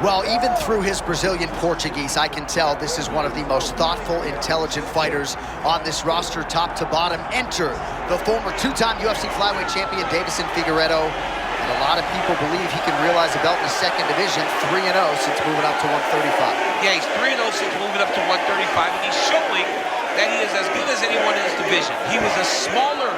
Well, even through his Brazilian Portuguese, I can tell this is one of the most thoughtful, intelligent fighters on this roster, top to bottom. Enter the former two-time UFC flyweight champion, Deiveson Figueiredo. And a lot of people believe he can realize a belt in the second division, 3-0 since moving up to 135. Yeah, he's 3-0 since moving up to 135, and he's showing that he is as good as anyone in his division. He was a smaller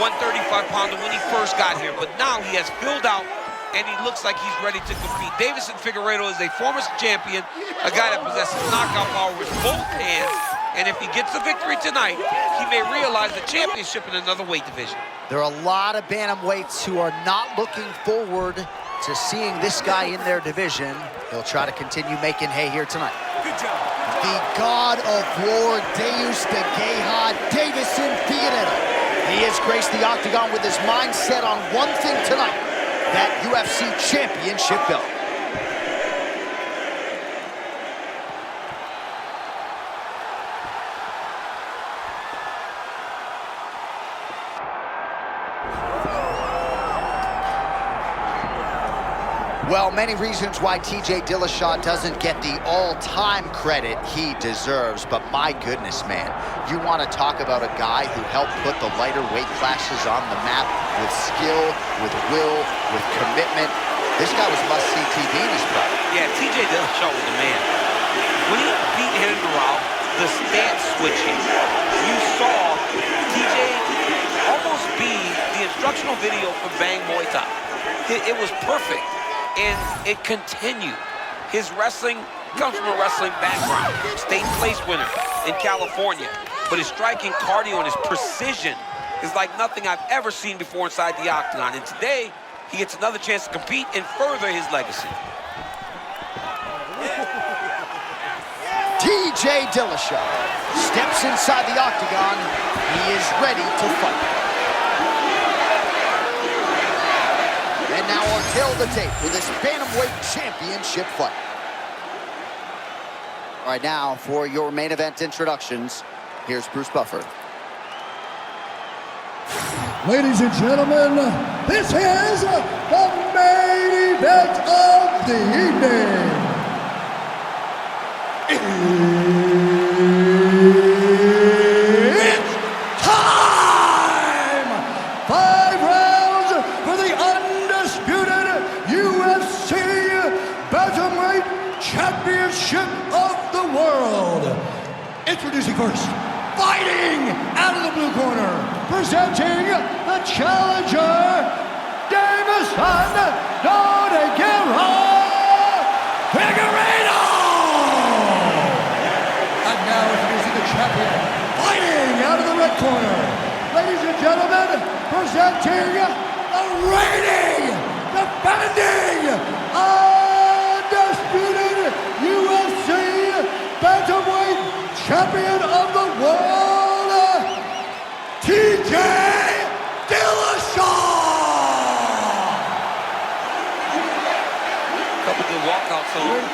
135-pounder when he first got here, but now he has filled out, and he looks like he's ready to compete. Deiveson Figueiredo is a former champion, a guy that possesses knockout power with both hands, and if he gets the victory tonight, he may realize the championship in another weight division. There are a lot of bantamweights who are not looking forward to seeing this guy in their division. He'll try to continue making hay here tonight. Good job. The God of War, Deus de Guerra, Deiveson Figueiredo. He has graced the octagon with his mind set on one thing tonight, that UFC championship belt. Well, many reasons why TJ Dillashaw doesn't get the all-time credit he deserves, but my goodness, man, you want to talk about a guy who helped put the lighter weight classes on the map with skill, with will, with commitment. This guy was must-see TV in his prime. Yeah, TJ Dillashaw was the man. When he beat Henry Ralph, the stance switching, you saw TJ almost be the instructional video for Bang Muay Thai. It was perfect. And it continued. His wrestling comes from a wrestling background. State place winner in California. But his striking, cardio, and his precision is like nothing I've ever seen before inside the octagon. And today, he gets another chance to compete and further his legacy. TJ Dillashaw steps inside the octagon. He is ready to fight. And now I'll tell the tape for this bantamweight championship fight. All right, now for your main event introductions, here's Bruce Buffer. Ladies and gentlemen, this is the main event of the evening. It's time! 5 rounds for the undisputed UFC Bantamweight Championship of the World. Introducing first, fighting out of the blue corner, presenting the challenger, Deiveson Figueiredo! And now introducing the champion, fighting out of the red corner, ladies and gentlemen, presenting the reigning, defending, undisputed UFC Bantamweight Champion of the World, TJ Dillashaw! Couple good walkouts on him.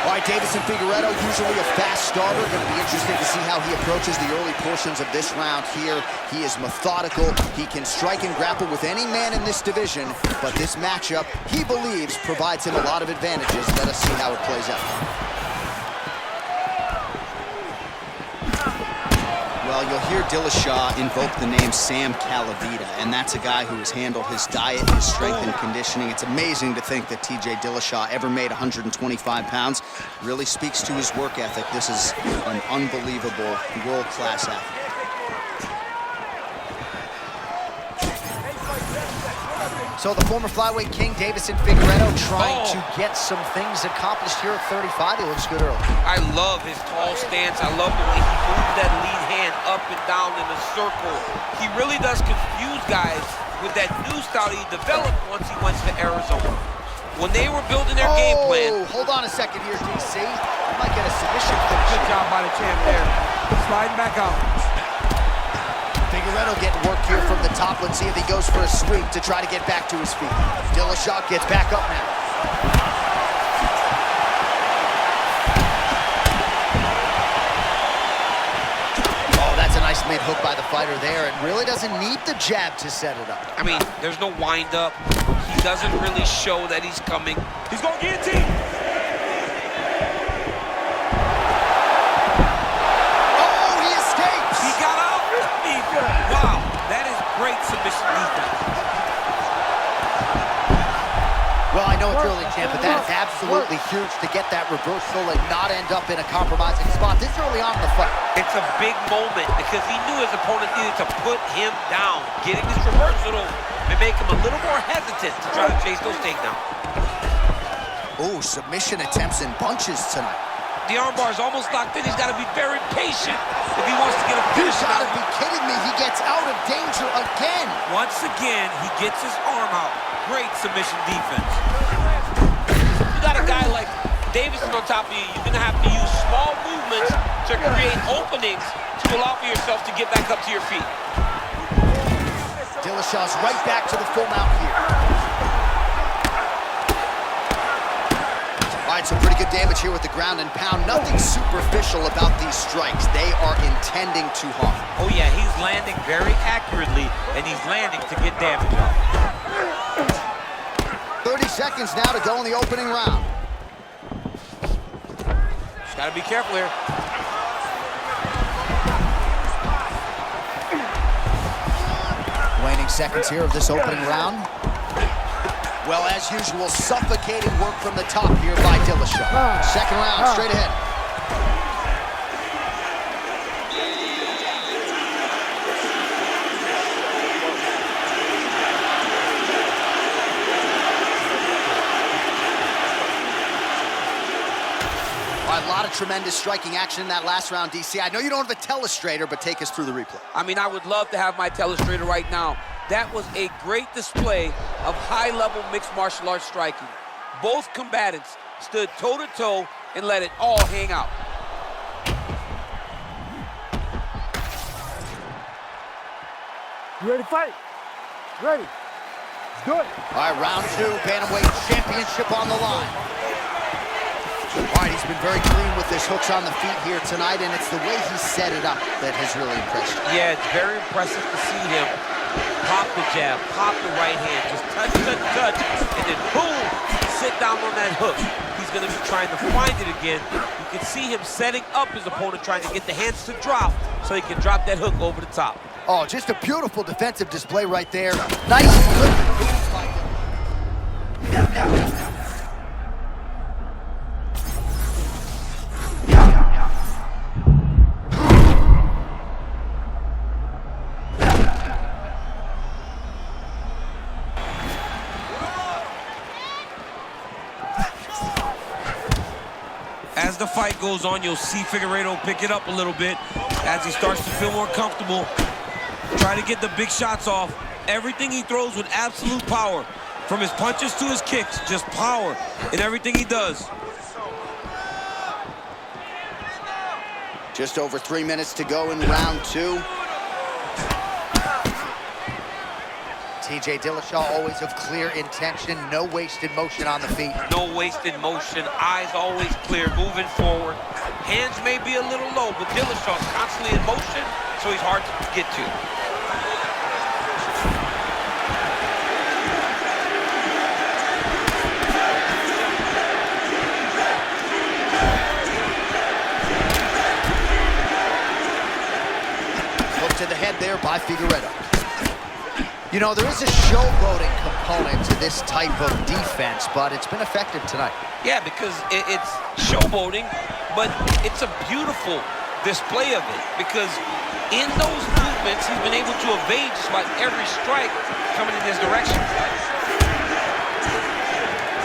All right, Deiveson Figueiredo, usually a fast starter. Going to be interesting to see how he approaches the early portions of this round here. He is methodical. He can strike and grapple with any man in this division, but this matchup, he believes, provides him a lot of advantages. Let us see how it plays out. Well, you'll hear Dillashaw invoke the name Sam Calavita, and that's a guy who has handled his diet, his strength and conditioning. It's amazing to think that TJ Dillashaw ever made 125 pounds. Really speaks to his work ethic. This is an unbelievable world-class athlete. So the former flyweight king, Deiveson Figueiredo, trying to get some things accomplished here at 35. He looks good early. I love his tall stance. I love the way he moves that lead hand up and down in a circle. He really does confuse guys with that new style he developed once he went to Arizona. When they were building their game plan. Hold on a second here, DC. I might get a submission finish. Good job by the champ there. Sliding back out. Figueiredo getting work here from the top. Let's see if he goes for a sweep to try to get back to his feet. Dillashaw gets back up now. Oh, that's a nice mid hook by the fighter there. It really doesn't need the jab to set it up. I mean, there's no wind up. He doesn't really show that he's coming. He's going to guillotine. Oh, he escapes. He got out. Wow, that is great submission defense. Well, I know it's early, champ, but that is absolutely huge to get that reversal and not end up in a compromising spot this early on in the fight. It's a big moment because he knew his opponent needed to put him down. Getting this reversal may make him a little more hesitant to try to chase those takedowns. Oh, submission attempts in bunches tonight. The armbar is almost locked in. He's got to be very patient if he wants to get a You finish gotta out. be kidding me. He gets out of danger again. Once again, he gets his arm out. Great submission defense. You got a guy like Deiveson on top of you. You're going to have to use small movements to create openings to allow for yourself to get back up to your feet. Dillashaw's right back to the full mount here. All right, some pretty good damage here with the ground and pound. Nothing superficial about these strikes. They are intending to harm. Oh, yeah, he's landing very accurately, and he's landing to get damage off. 30 seconds now to go in the opening round. Just got to be careful here. Waning seconds here of this opening round. Well, as usual, suffocating work from the top here by Dillashaw. Second round, straight ahead. All right, a lot of tremendous striking action in that last round, DC. I know you don't have a telestrator, but take us through the replay. I mean, I would love to have my telestrator right now. That was a great display of high-level mixed martial arts striking. Both combatants stood toe-to-toe and let it all hang out. You ready to fight? Ready. Let's do it. All right, round two, bantamweight championship on the line. All right, he's been very clean with his hooks on the feet here tonight, and it's the way he set it up that has really impressed you. Yeah, it's very impressive to see him pop the jab, pop the right hand, just touch, touch, touch, and then boom, sit down on that hook. He's going to be trying to find it again. You can see him setting up his opponent, trying to get the hands to drop so he can drop that hook over the top. Oh, just a beautiful defensive display right there. Nice flip. As the fight goes on, you'll see Figueiredo pick it up a little bit as he starts to feel more comfortable. Try to get the big shots off. Everything he throws with absolute power. From his punches to his kicks, just power in everything he does. Just over 3 minutes to go in round two. TJ Dillashaw always of clear intention, no wasted motion on the feet. No wasted motion, eyes always clear, moving forward. Hands may be a little low, but Dillashaw's constantly in motion, so he's hard to get to. Hook to the head there by Figueiredo. You know, there is a showboating component to this type of defense, but it's been effective tonight. Yeah, because it's showboating, but it's a beautiful display of it, because in those movements, he's been able to evade just about every strike coming in his direction.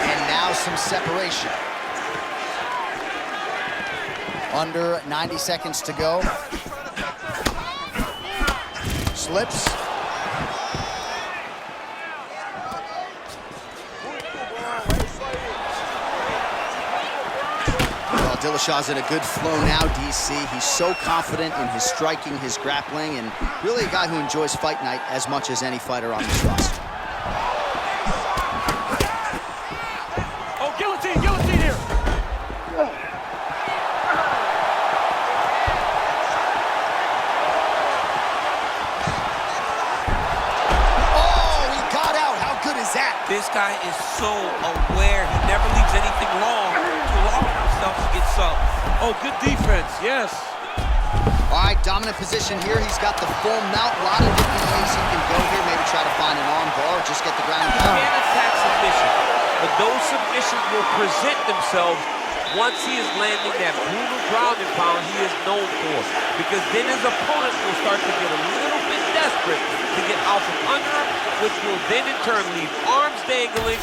And now some separation. Under 90 seconds to go. Slips. Well, Dillashaw's in a good flow now, DC. He's so confident in his striking, his grappling, and really a guy who enjoys fight night as much as any fighter on this roster. Oh, guillotine, guillotine here. This guy is so aware. He never leaves anything long to allow himself to get subbed. Oh, good defense, yes. All right, dominant position here. He's got the full mount. A lot of different ways he can go here. Maybe try to find an arm bar or just get the ground and He pound. can attack submission, but those submissions will present themselves once he is landing that brutal ground and pound he is known for. Because then his opponent will start to get a little bit desperate to get out from under him, which will then in turn leave arms dangling,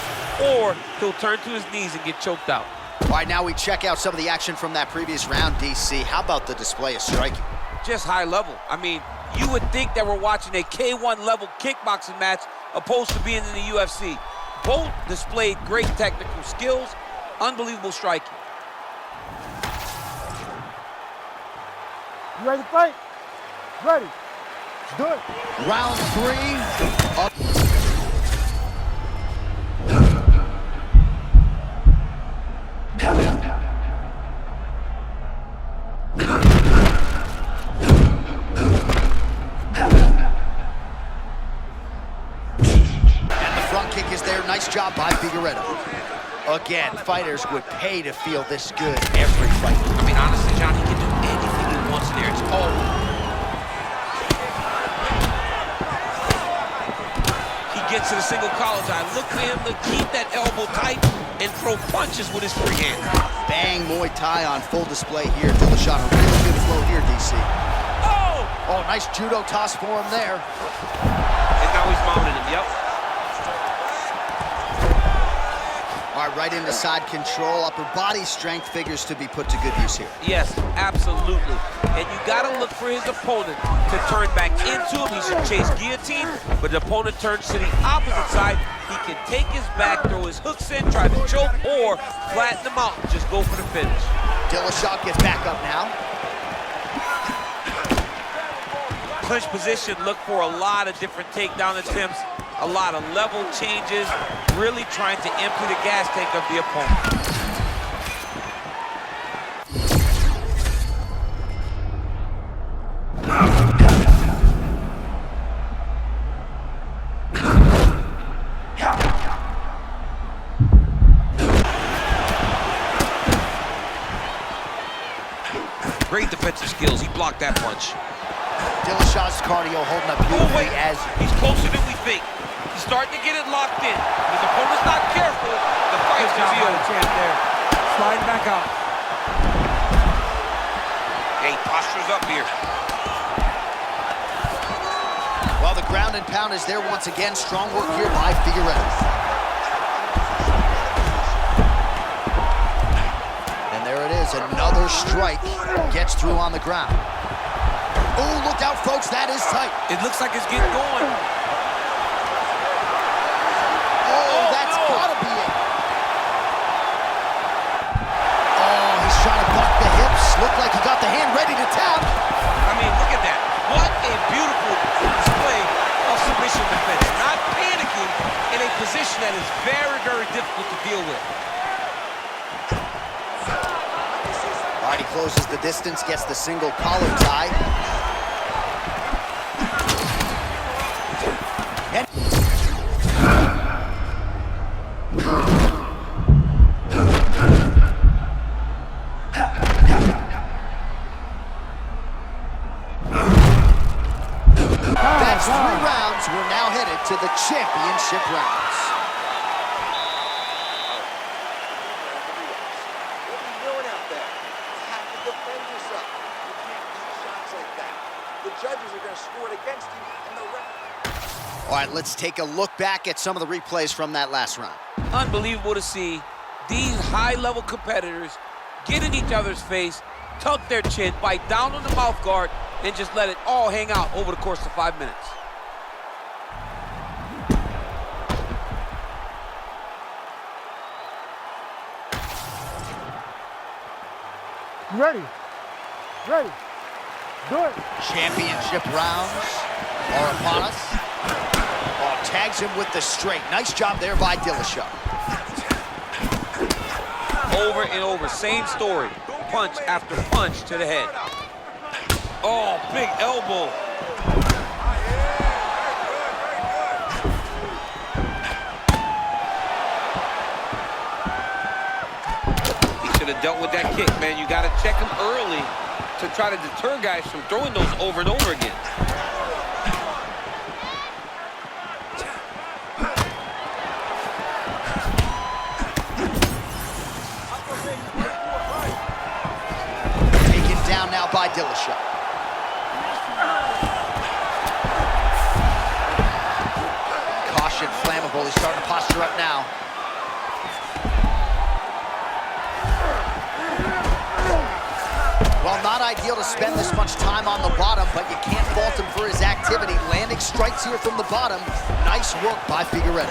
or he'll turn to his knees and get choked out. All right, now we check out some of the action from that previous round, DC. How about the display of striking? Just high level. I mean, you would think that we're watching a K1 level kickboxing match opposed to being in the UFC. Both displayed great technical skills, unbelievable striking. You ready to fight? Ready. Let's do it. Round 3. Up. And the front kick is there. Nice job by Figueiredo. Again, fighters would pay to feel this good every fight. I mean, honestly, John, he can do anything he wants there. It's all. He gets to the single collar tie. Look for him to keep that elbow tight and throw punches with his free hand. Bang Muay Thai on full display here. Dillashaw, a really good flow here, DC. Oh! Oh, nice judo toss for him there. And now he's mounting him, yep. All right, right into side control. Upper body strength figures to be put to good use here. Yes, absolutely. And you gotta look for his opponent to turn back into him. He should chase guillotine, but the opponent turns to the opposite side. He can take his back, throw his hooks in, try to choke, or flatten him out and just go for the finish. Dillashaw gets back up now. Clinch position, look for a lot of different takedown attempts, a lot of level changes, really trying to empty the gas tank of the opponent. Great defensive skills. He blocked that punch. Dillashaw's cardio holding up beautifully as... He's closer than we think. He's starting to get it locked in. If his opponent's not careful, the fight's Good job by sealed. the champ there. Sliding back out. Hey, posture's up here. Well, the ground and pound is there once again. Strong work here by Figueiredo. And there it is, another strike. Gets through on the ground. Oh, look out, folks, that is tight. It looks like it's getting going. Oh, that's gotta be it. Oh, he's trying to buck the hips. Looked like he got the hand ready to tap. I mean, look at that. What a beautiful display of submission defense. Not panicking in a position that is very, very difficult to deal with. All right, he closes the distance, gets the single collar tie. And that's 3 rounds. We're now headed to the championship rounds. What are you doing out there? You have to defend yourself. You can't take shots like that. The judges are going to score it against you, and the ref... All right, let's take a look back at some of the replays from that last round. Unbelievable to see these high-level competitors get in each other's face, tuck their chin, bite down on the mouth guard, and just let it all hang out over the course of 5 minutes. You ready? Ready. Do it. Championship rounds are upon us. Oh, tags him with the straight. Nice job there by Dillashaw. Over and over, same story. Punch after punch to the head. Oh, big elbow. should have dealt with that kick, man. You got to check him early to try to deter guys from throwing those over and over again. Taken down now by Dillashaw. Caution, flammable. He's starting to posture up now. Well, not ideal to spend this much time on the bottom, but you can't fault him for his activity. Landing strikes here from the bottom. Nice work by Figueiredo.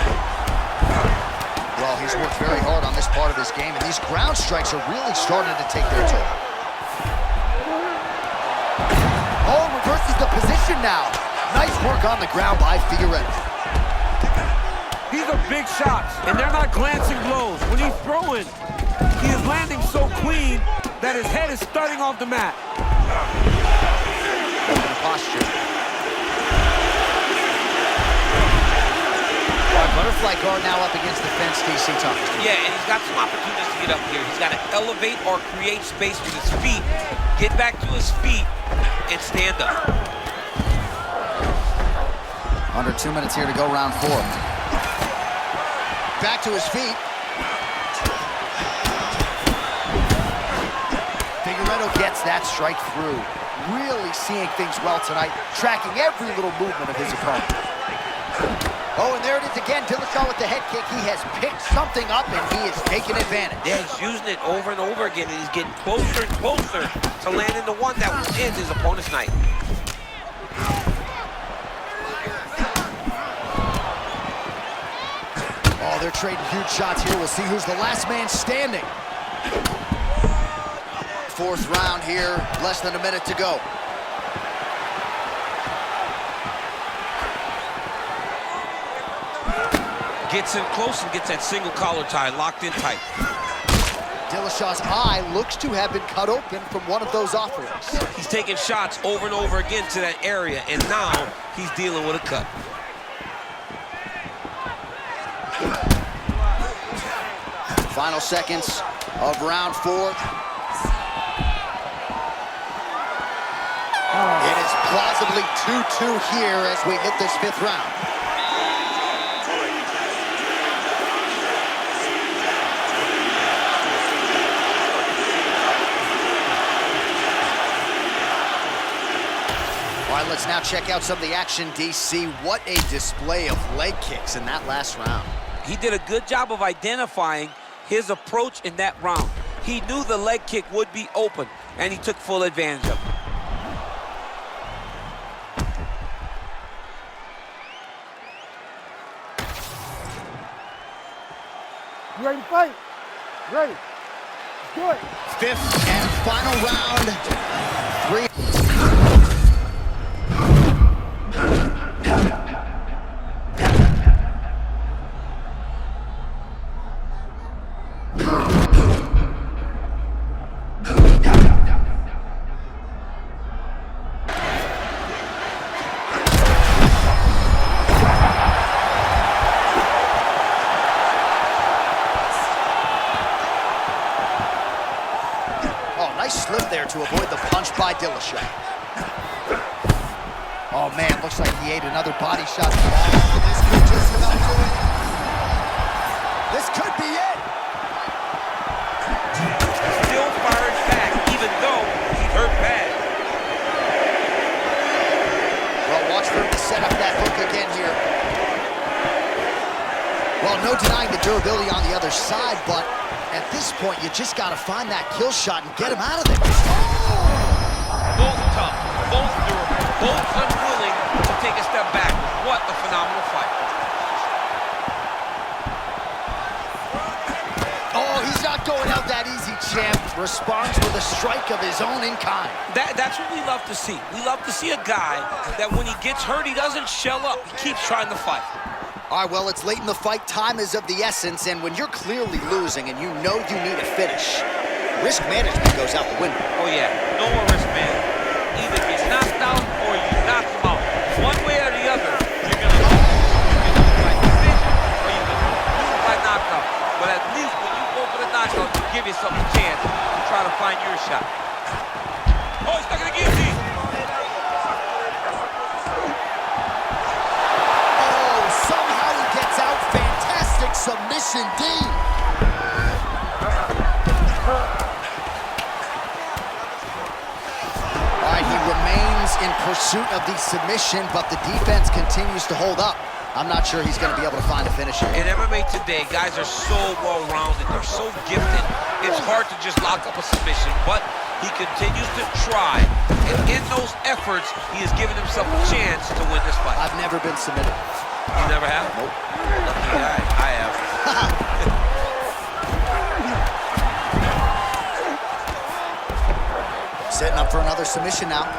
Well, he's worked very hard on this part of his game, and these ground strikes are really starting to take their toll. Oh, reverses the position now. Nice work on the ground by Figueiredo. These are big shots, and they're not glancing blows. When he's throwing, he is landing so clean that his head is starting off the mat. Open posture. All right, butterfly guard now up against the fence, DC Thomas. Yeah, and he's got some opportunities to get up here. He's got to elevate or create space with his feet, get back to his feet, and stand up. Under 2 minutes here to go, round 4. Back to his feet. Figueiredo gets that strike through. Really seeing things well tonight, tracking every little movement of his opponent. Oh, and there it is again. Dillashaw with the head kick. He has picked something up, and he is taking advantage. Yeah, he's using it over and over again, and he's getting closer and closer to landing the one that will end his opponent's night. Oh, they're trading huge shots here. We'll see who's the last man standing. 4th round here, less than a minute to go. Gets in close and gets that single collar tie locked in tight. Dillashaw's eye looks to have been cut open from one of those offerings. He's taking shots over and over again to that area, and now he's dealing with a cut. Final seconds of round 4. It is plausibly 2-2 here as we hit this 5th round. All right, let's now check out some of the action, DC. What a display of leg kicks in that last round. He did a good job of identifying his approach in that round. He knew the leg kick would be open, and he took full advantage of it. You ready to fight? Ready. Let's do it. 5th and final round. 3. Nice slip there to avoid the punch by Dillashaw. Oh man, looks like he ate another body shot. This could just about do it. This could be it. Still firing back, even though he's hurt bad. Well, watch for him to set up that hook again here. Well, no denying the durability on the other side, but at this point, you just got to find that kill shot and get him out of there. Both tough, both durable, both unwilling to take a step back. What a phenomenal fight. Oh, he's not going out that easy, champ. Responds with a strike of his own in kind. That's what we love to see. We love to see a guy that when he gets hurt, he doesn't shell up. He keeps trying to fight. All right, well, it's late in the fight. Time is of the essence, and when you're clearly losing and you know you need a finish, risk management goes out the window. Oh, yeah. No more risk, man. Either get knocked out or you knock him out. One way or the other, you're going to lose. You can lose by decision or you can lose by knockout. But at least when you go for the knockout, you give yourself a chance better shot. Oh, he's stuck in the guillotine. Oh, somehow he gets out. Fantastic submission, D. All right, he remains in pursuit of the submission, but the defense continues to hold up. I'm not sure he's going to be able to find a finisher. In MMA today, guys are so well-rounded. They're so gifted. It's hard to just lock up a submission, but he continues to try. And in those efforts, he has given himself a chance to win this fight. I've never been submitted. You never have? Nope. Lucky guy. I have. Setting up for another submission now.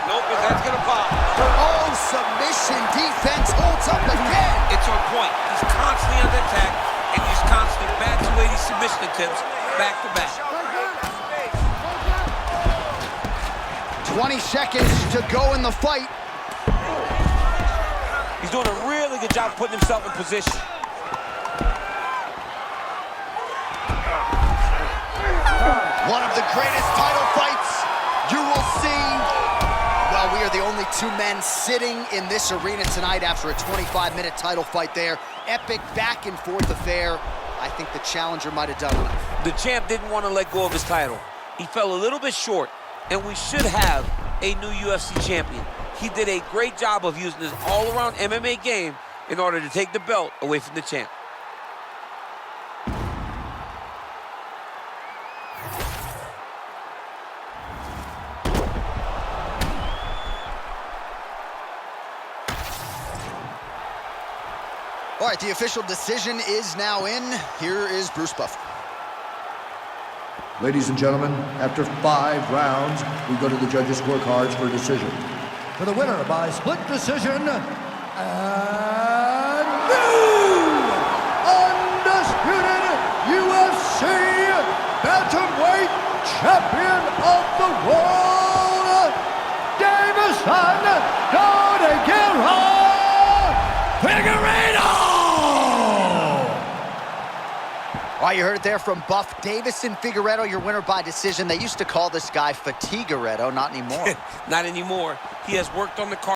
Nope, but that's going to pop. Oh, submission defense holds up again. It's on point. He's constantly under attack, and he's constantly back to these submission attempts, back to back. 20 seconds to go in the fight. He's doing a really good job putting himself in position. One of the greatest title fights you will see. Well, we are the only two men sitting in this arena tonight after a 25-minute title fight there. Epic back-and-forth affair. I think the challenger might have done enough. The champ didn't want to let go of his title. He fell a little bit short, and we should have a new UFC champion. He did a great job of using his all-around MMA game in order to take the belt away from the champ. All right, the official decision is now in. Here is Bruce Buffer. Ladies and gentlemen, after 5 rounds, we go to the judges' scorecards for a decision. For the winner by split decision, and new undisputed UFC bantamweight champion of the world, Deiveson Figueiredo! All right, you heard it there from Buff. Deiveson Figueiredo, your winner by decision. They used to call this guy Fatigueredo, not anymore. Not anymore. He has worked on the card.